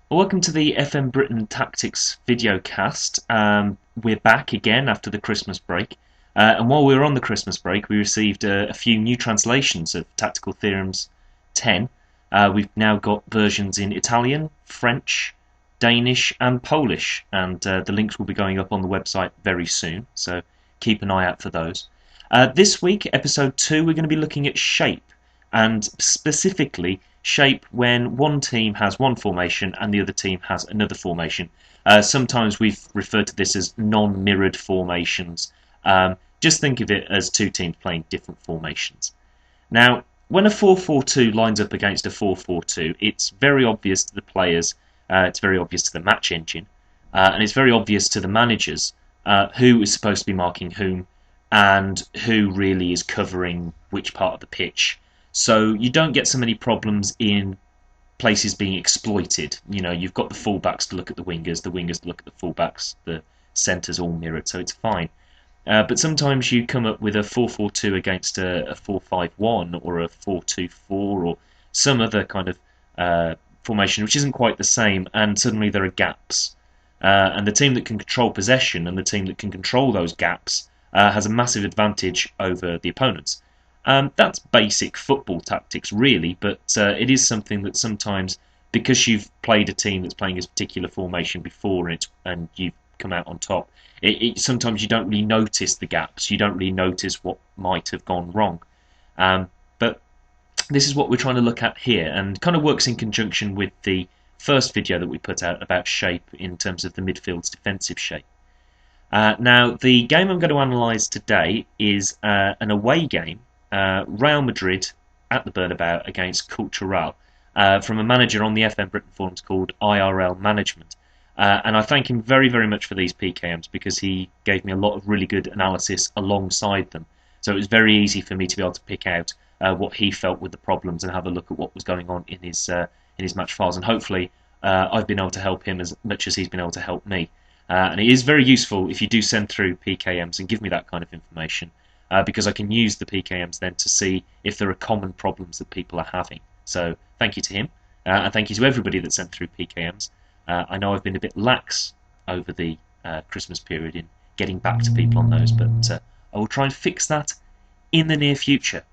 Welcome to the FM Britain Tactics videocast. We're back again after the Christmas break. And while we were on the Christmas break, we received a few new translations of Tactical Theorems 10. We've now got versions in Italian, French, Danish, and Polish. And the links will be going up on the website very soon, so keep an eye out for those. This week, episode 2, we're going to be looking at shape, and specifically shape when one team has one formation and the other team has another formation. Sometimes we've referred to this as non-mirrored formations. Just think of it as two teams playing different formations. Now, when a 4-4-2 lines up against a 4-4-2, it's very obvious to the players, it's very obvious to the match engine, and it's very obvious to the managers who is supposed to be marking whom and who really is covering which part of the pitch. So you don't get so many problems in places being exploited. You know, you've got the fullbacks to look at the wingers to look at the fullbacks, the centres all mirrored, so it's fine. But sometimes you come up with a 4-4-2 against a 4-5-1 or a 4-2-4 or some other kind of formation which isn't quite the same, and suddenly there are gaps. And the team that can control possession and the team that can control those gaps has a massive advantage over the opponents. That's basic football tactics, really, but it is something that sometimes, because you've played a team that's playing a particular formation before and you've come out on top, sometimes you don't really notice the gaps, you don't really notice what might have gone wrong. But this is what we're trying to look at here, and kind of works in conjunction with the first video that we put out about shape in terms of the midfield's defensive shape. Now, the game I'm going to analyse today is an away game. Real Madrid at the Bernabeu against Cultural, from a manager on the FM Britain forums called IRL Management. And I thank him very, very much for these PKMs because he gave me a lot of really good analysis alongside them. So it was very easy for me to be able to pick out what he felt with the problems and have a look at what was going on in his match files. And hopefully I've been able to help him as much as he's been able to help me. And it is very useful if you do send through PKMs and give me that kind of information. Because I can use the PKMs then to see if there are common problems that people are having. So thank you to him, and thank you to everybody that sent through PKMs. I know I've been a bit lax over the Christmas period in getting back to people on those, but I will try and fix that in the near future.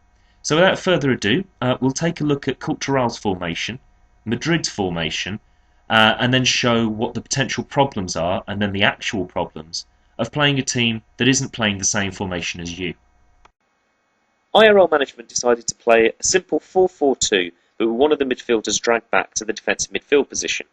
So without further ado, we'll take a look at Cultural's formation, Madrid's formation, and then show what the potential problems are, and then the actual problems of playing a team that isn't playing the same formation as you. IRL Management decided to play a simple 4-4-2, but with one of the midfielders dragged back to the defensive midfield position.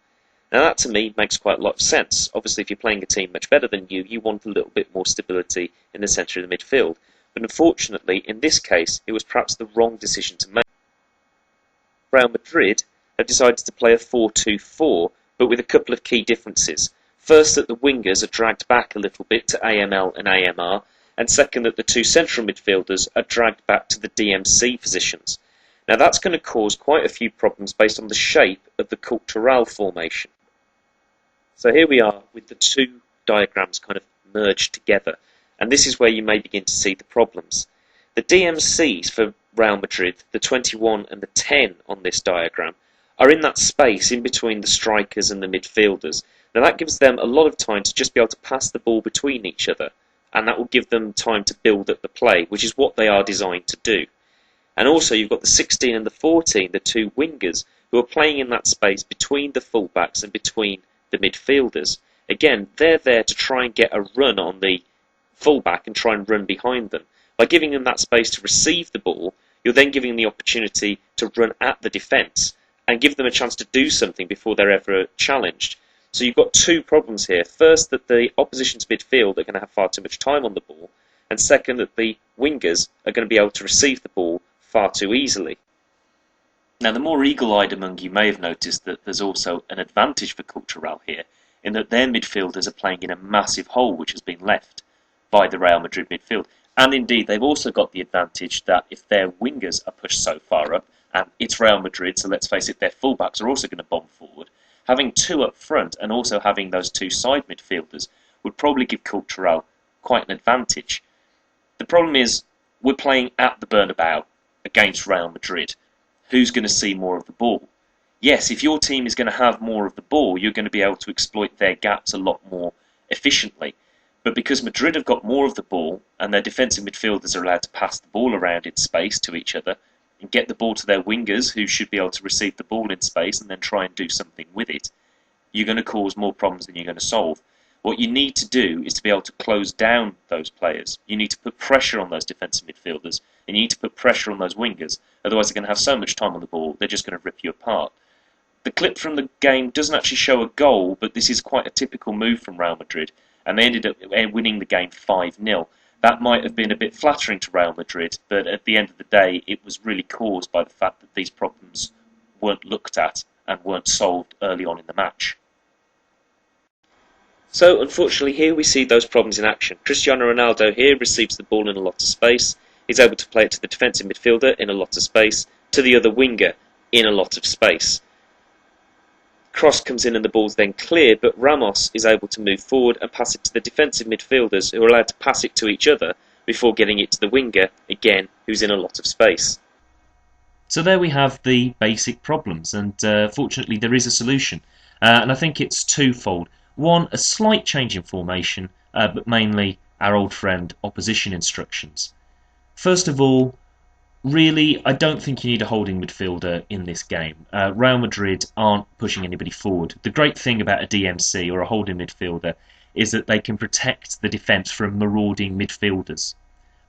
Now that to me makes quite a lot of sense. Obviously if you're playing a team much better than you want a little bit more stability in the centre of the midfield. But unfortunately, in this case, it was perhaps the wrong decision to make. Real Madrid have decided to play a 4-2-4, but with a couple of key differences. First, that the wingers are dragged back a little bit to AML and AMR, and second, that the two central midfielders are dragged back to the DMC positions. Now that's going to cause quite a few problems based on the shape of the Cultural formation. So here we are with the two diagrams kind of merged together, and this is where you may begin to see the problems. The DMCs for Real Madrid, the 21 and the 10 on this diagram, are in that space in between the strikers and the midfielders. Now that gives them a lot of time to just be able to pass the ball between each other, and that will give them time to build up the play, which is what they are designed to do. And also you've got the 16 and the 14, the two wingers, who are playing in that space between the fullbacks and between the midfielders. Again, they're there to try and get a run on the fullback and try and run behind them. By giving them that space to receive the ball, you're then giving them the opportunity to run at the defence and give them a chance to do something before they're ever challenged. So you've got two problems here. First, that the opposition's midfield are going to have far too much time on the ball, and second, that the wingers are going to be able to receive the ball far too easily. Now, the more eagle-eyed among you may have noticed that there's also an advantage for Cultural here, in that their midfielders are playing in a massive hole which has been left by the Real Madrid midfield. And indeed, they've also got the advantage that if their wingers are pushed so far up, and it's Real Madrid, so let's face it, their fullbacks are also going to bomb forward, having two up front and also having those two side midfielders would probably give Cultural quite an advantage. The problem is, we're playing at the Bernabeu against Real Madrid. Who's going to see more of the ball? yes, if your team is going to have more of the ball, you're going to be able to exploit their gaps a lot more efficiently. But because Madrid have got more of the ball and their defensive midfielders are allowed to pass the ball around in space to each other and get the ball to their wingers, who should be able to receive the ball in space and then try and do something with it, you're going to cause more problems than you're going to solve. What you need to do is to be able to close down those players. You need to put pressure on those defensive midfielders, and you need to put pressure on those wingers. Otherwise, they're going to have so much time on the ball, they're just going to rip you apart. The clip from the game doesn't actually show a goal, but this is quite a typical move from Real Madrid, and they ended up winning the game 5-0. That might have been a bit flattering to Real Madrid, but at the end of the day, it was really caused by the fact that these problems weren't looked at and weren't solved early on in the match. So, unfortunately, here we see those problems in action. Cristiano Ronaldo here receives the ball in a lot of space. He's able to play it to the defensive midfielder in a lot of space, to the other winger in a lot of space. Cross comes in and the ball's then cleared, but Ramos is able to move forward and pass it to the defensive midfielders, who are allowed to pass it to each other before getting it to the winger, again, who's in a lot of space. So there we have the basic problems, and fortunately there is a solution. And I think it's twofold. One, a slight change in formation, but mainly our old friend opposition instructions. First of all, really, I don't think you need a holding midfielder in this game. Real Madrid aren't pushing anybody forward. The great thing about a DMC or a holding midfielder is that they can protect the defence from marauding midfielders.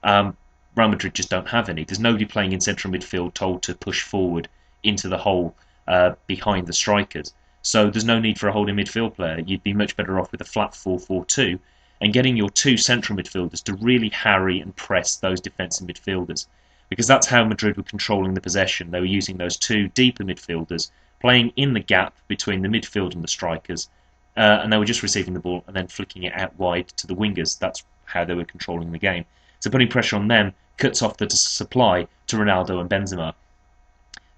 Real Madrid just don't have any. There's nobody playing in central midfield told to push forward into the hole behind the strikers. So there's no need for a holding midfield player. You'd be much better off with a flat 4-4-2 and getting your two central midfielders to really harry and press those defensive midfielders. Because that's how Madrid were controlling the possession. They were using those two deeper midfielders, playing in the gap between the midfield and the strikers, and they were just receiving the ball and then flicking it out wide to the wingers. That's how they were controlling the game. So putting pressure on them cuts off the supply to Ronaldo and Benzema.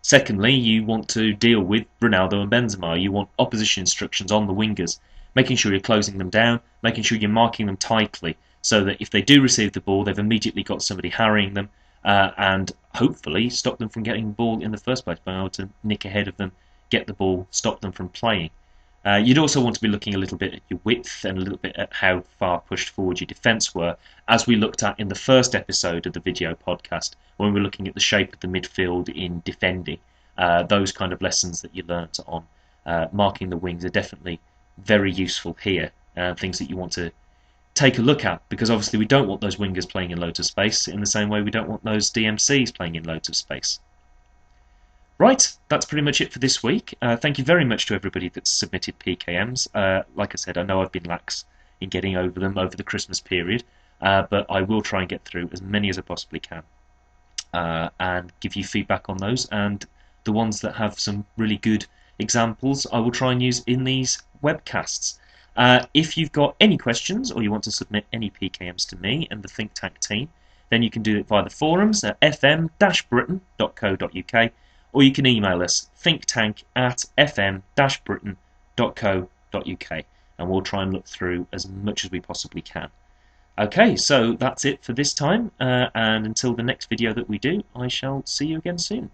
Secondly, you want to deal with Ronaldo and Benzema. You want opposition instructions on the wingers, making sure you're closing them down, making sure you're marking them tightly, so that if they do receive the ball, they've immediately got somebody harrying them, and hopefully stop them from getting the ball in the first place, being able to nick ahead of them, get the ball, stop them from playing. You'd also want to be looking a little bit at your width and a little bit at how far pushed forward your defence were, as we looked at in the first episode of the video podcast, when we were looking at the shape of the midfield in defending. Those kind of lessons that you learnt on marking the wings are definitely very useful here, things that you want to take a look at, because obviously we don't want those wingers playing in loads of space in the same way we don't want those DMCs playing in loads of space. Right, that's pretty much it for this week. Thank you very much to everybody that's submitted PKMs. Like I said, I know I've been lax in getting over them over the Christmas period, but I will try and get through as many as I possibly can and give you feedback on those, and the ones that have some really good examples I will try and use in these webcasts. If you've got any questions or you want to submit any PKMs to me and the Think Tank team, then you can do it via the forums at fm-britain.co.uk, or you can email us thinktank@fm-britain.co.uk, and we'll try and look through as much as we possibly can. Okay, so that's it for this time, and until the next video that we do, I shall see you again soon.